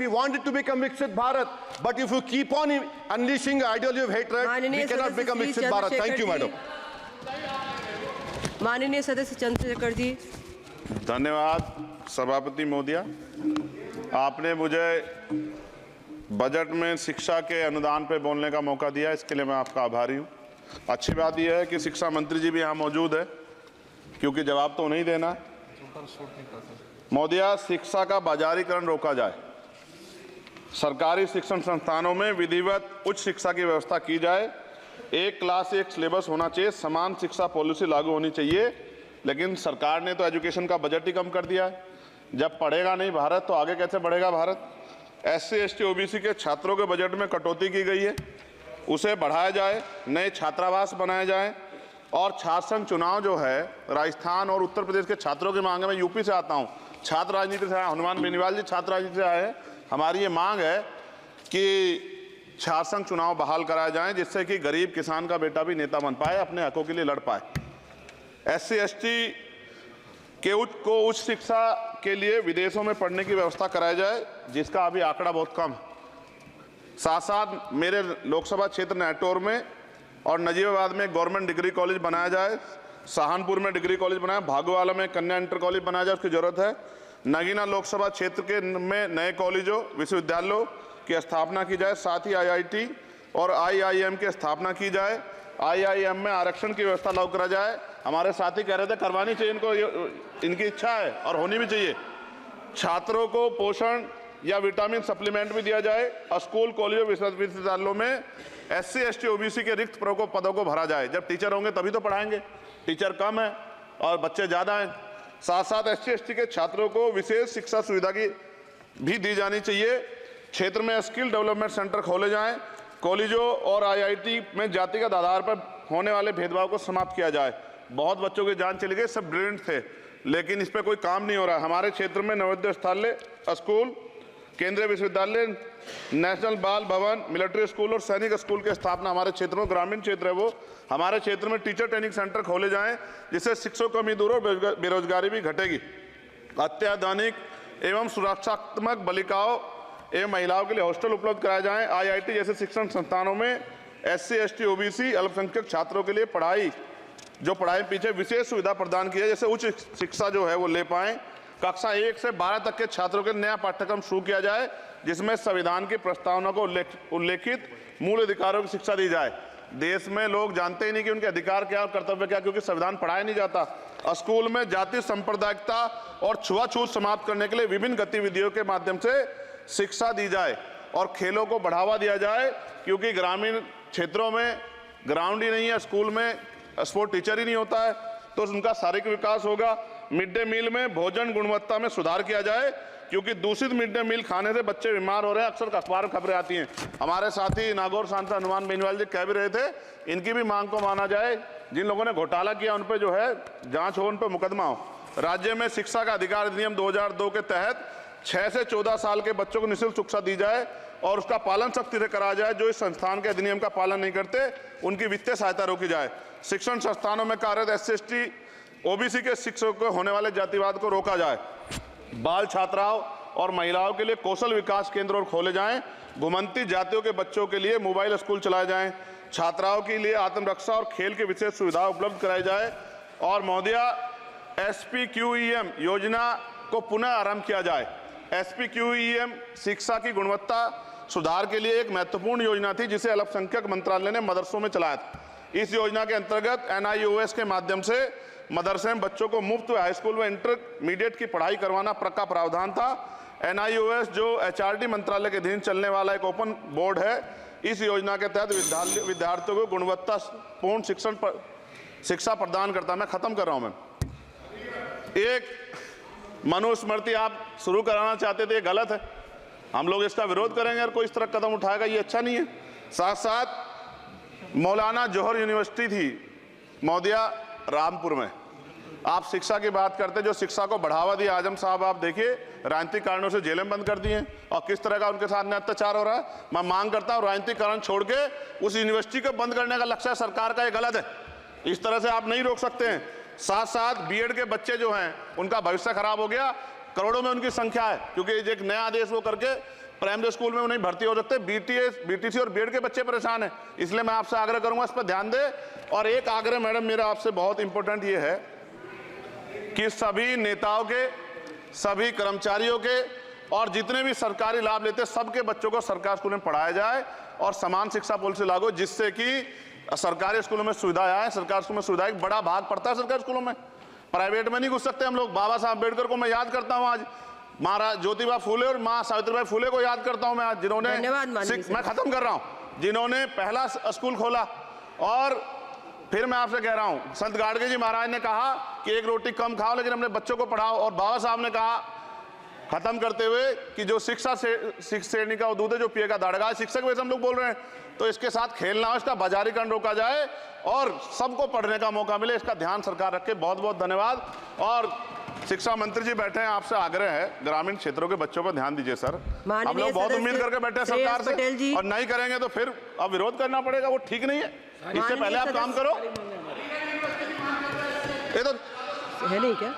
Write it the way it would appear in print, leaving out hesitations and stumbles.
we want it to become Viksit Bharat. But if you keep on unleashing ideology of hatred, we cannot become Viksit Bharat. Thank you, madam. माननीय सदस्य चंद्रशेखर जी। धन्यवाद सभापति महोदया। आपने मुझे budget में शिक्षा के अनुदान पर बोलने का मौका दिया, इसके लिए मैं आपका आभारी हूँ। अच्छी बात यह है कि शिक्षा मंत्री जी भी यहाँ मौजूद है, क्योंकि जवाब तो नहीं देना। महोदया, शिक्षा का बाजारीकरण रोका जाए, सरकारी शिक्षण संस्थानों में विधिवत उच्च शिक्षा की व्यवस्था की जाए, एक क्लास एक सिलेबस होना चाहिए, समान शिक्षा पॉलिसी लागू होनी चाहिए। लेकिन सरकार ने तो एजुकेशन का बजट ही कम कर दिया है। जब पढ़ेगा नहीं भारत तो आगे कैसे बढ़ेगा भारत। SC ST OBC के छात्रों के बजट में कटौती की गई है, उसे बढ़ाया जाए, नए छात्रावास बनाए जाए और छात्र संघ चुनाव जो है राजस्थान और उत्तर प्रदेश के छात्रों की मांग है। मैं यूपी से आता हूँ, छात्र राजनीति से आया, हनुमान बेनीवाल जी छात्र राजनीति से आए हैं। हमारी ये मांग है कि छात्र संघ चुनाव बहाल कराए जाएं, जिससे कि गरीब किसान का बेटा भी नेता बन पाए, अपने हकों के लिए लड़ पाए। SC ST के उच्च शिक्षा के लिए विदेशों में पढ़ने की व्यवस्था कराई जाए, जिसका अभी आंकड़ा बहुत कम है। साथ साथ मेरे लोकसभा क्षेत्र नेटौर में और नजीबाबाद में गवर्नमेंट डिग्री कॉलेज बनाया जाए, सहारनपुर में डिग्री कॉलेज बनाया, भागोवाला में कन्या इंटर कॉलेज बनाया जाए, उसकी जरूरत है। नगीना लोकसभा क्षेत्र के में नए कॉलेजों विश्वविद्यालयों की स्थापना की जाए, साथ ही IIT और IIM की स्थापना की जाए। IIM में आरक्षण की व्यवस्था लागू करा जाए। हमारे साथी कह रहे थे करवानी चाहिए इनको, इनकी इच्छा है और होनी भी चाहिए। छात्रों को पोषण या विटामिन सप्लीमेंट भी दिया जाए। स्कूल कॉलेजों विश्वविद्यालयों में SC ST OBC के रिक्त पदों को भरा जाए। जब टीचर होंगे तभी तो पढ़ाएंगे, टीचर कम है और बच्चे ज़्यादा हैं। साथ साथ SC ST के छात्रों को विशेष शिक्षा सुविधा की भी दी जानी चाहिए। क्षेत्र में स्किल डेवलपमेंट सेंटर खोले जाएं। कॉलेजों और IIT में जातिगत आधार पर होने वाले भेदभाव को समाप्त किया जाए। बहुत बच्चों की जान चली गई, सब ब्रिलियंट थे, लेकिन इस पर कोई काम नहीं हो रहा। हमारे क्षेत्र में नवोदय विद्यालय स्कूल, केंद्रीय विश्वविद्यालय, नेशनल बाल भवन, मिलिट्री स्कूल और सैनिक स्कूल की स्थापना हमारे क्षेत्र में, ग्रामीण क्षेत्र है वो, हमारे क्षेत्र में टीचर ट्रेनिंग सेंटर खोले जाएं, जिससे शिक्षकों की कमी दूर और बेरोजगारी भी घटेगी। अत्याधुनिक एवं सुरक्षात्मक बालिकाओं एवं महिलाओं के लिए हॉस्टल उपलब्ध कराए जाएं। IIT जैसे शिक्षण संस्थानों में SC ST OBC अल्पसंख्यक छात्रों के लिए पढ़ाई पीछे विशेष सुविधा प्रदान की है, जैसे उच्च शिक्षा जो है वो ले पाएं। कक्षा 1 से 12 तक के छात्रों के नया पाठ्यक्रम शुरू किया जाए, जिसमें संविधान की प्रस्तावना को उल्लेखित मूल अधिकारों की शिक्षा दी जाए। देश में लोग जानते ही नहीं कि उनके अधिकार क्या और कर्तव्य क्या, क्योंकि संविधान पढ़ाया नहीं जाता। स्कूल में जाति सांप्रदायिकता और छुआछूत समाप्त करने के लिए विभिन्न गतिविधियों के माध्यम से शिक्षा दी जाए और खेलों को बढ़ावा दिया जाए, क्योंकि ग्रामीण क्षेत्रों में ग्राउंड ही नहीं है, स्कूल में स्पोर्ट टीचर ही नहीं होता है, तो उनका शारीरिक विकास होगा। मिड डे मील में भोजन गुणवत्ता में सुधार किया जाए, क्योंकि दूषित मिड डे मील खाने से बच्चे बीमार हो रहे हैं, अक्सर अखबार में खबरें आती हैं। हमारे साथी नागौर सांसद हनुमान बेनीवाल जी कह भी रहे थे, इनकी भी मांग को माना जाए। जिन लोगों ने घोटाला किया उन पर जो है जांच हो, उन पर मुकदमा हो। राज्य में शिक्षा का अधिकार अधिनियम 2002 के तहत 6 से 14 साल के बच्चों को निःशुल्क शिक्षा दी जाए और उसका पालन सख्ती से कराया जाए। जो इस संस्थान के अधिनियम का पालन नहीं करते उनकी वित्तीय सहायता रोकी जाए। शिक्षण संस्थानों में कार्यरत SC ST OBC के शिक्षकों को होने वाले जातिवाद को रोका जाए। बाल छात्राओं और महिलाओं के लिए कौशल विकास केंद्र और खोले जाएं। घुमंती जातियों के बच्चों के लिए मोबाइल स्कूल चलाए जाएं। छात्राओं के लिए आत्मरक्षा और खेल की विशेष सुविधा उपलब्ध कराई जाए। और महोदया, SPQEM योजना को पुनः आरंभ किया जाए। SPQEM शिक्षा की गुणवत्ता सुधार के लिए एक महत्वपूर्ण योजना थी, जिसे अल्पसंख्यक मंत्रालय ने मदरसों में चलाया था। इस योजना के अंतर्गत NIOS के माध्यम से मदरसे में बच्चों को मुफ्त हाई स्कूल में इंटरमीडिएट की पढ़ाई करवाना का प्रावधान था। NIOS जो HRD मंत्रालय के अधीन चलने वाला एक ओपन बोर्ड है, इस योजना के तहत विद्यार्थियों को गुणवत्तापूर्ण शिक्षा प्रदान करता है। मैं खत्म कर रहा हूं। मैं एक मनुस्मृति आप शुरू कराना चाहते थे, ये गलत है। हम लोग इसका विरोध करेंगे और कोई इस तरह कदम उठाएगा, ये अच्छा नहीं है। साथ साथ मौलाना जौहर यूनिवर्सिटी थी महोदया रामपुर में, आप शिक्षा की बात करते, जो शिक्षा को बढ़ावा दिया आजम साहब, आप देखिए राजनीतिक कारणों से जेलें बंद कर दी हैं और किस तरह का उनके साथ में अत्याचार हो रहा है। मैं मांग करता हूं राजनीतिक कारण छोड़ के उस यूनिवर्सिटी को बंद करने का लक्ष्य सरकार का, ये गलत है। इस तरह से आप नहीं रोक सकते हैं। साथ साथ BEd के बच्चे जो हैं उनका भविष्य खराब हो गया, करोड़ों में उनकी संख्या है, क्योंकि एक नया आदेश वो करके प्राइमरी स्कूल में वो नहीं भर्ती हो सकते। बीटीसी और बीएड के बच्चे परेशान हैं, इसलिए मैं आपसे आग्रह करूंगा इस पर ध्यान दें। और एक आग्रह मैडम मेरा आपसे बहुत इंपॉर्टेंट ये है कि सभी नेताओं के, सभी कर्मचारियों के और जितने भी सरकारी लाभ लेते हैं सबके बच्चों को सरकारी स्कूल में पढ़ाया जाए और समान शिक्षा पॉलिसी लागू हो, जिससे कि सरकारी स्कूलों में सुविधाएं आए। सरकारी स्कूल में सुविधाएं बड़ा भाग पड़ता है सरकारी स्कूलों में, प्राइवेट में नहीं घुस सकते हम लोग। बाबा साहब अम्बेडकर को मैं याद करता हूं, आज महाराज ज्योतिबा फूले और मां सावित्रीबाई फुले को याद करता हूं मैं आज, जिन्होंने मैं खत्म कर रहा हूं, जिन्होंने पहला स्कूल खोला। और फिर मैं आपसे कह रहा हूं, संत गाडगे जी महाराज ने कहा कि एक रोटी कम खाओ लेकिन अपने बच्चों को पढ़ाओ। और बाबा साहब ने कहा खत्म करते हुए कि जो शिक्षा से श्रेणी का दूध है जो पिएगा दाड़गा, शिक्षक वैसे हम लोग बोल रहे हैं, तो इसके साथ खेलना हो, इसका बाजारीकरण रोका जाए और सबको पढ़ने का मौका मिले, इसका ध्यान सरकार रखे। बहुत बहुत धन्यवाद। और शिक्षा मंत्री जी बैठे हैं, आपसे आग्रह है ग्रामीण क्षेत्रों के बच्चों पर ध्यान दीजिए सर। हम लोग बहुत उम्मीद करके बैठे हैं सरकार से, और नहीं करेंगे तो फिर अब विरोध करना पड़ेगा, वो ठीक नहीं है। इससे पहले आप काम करो। ये तो है नहीं क्या?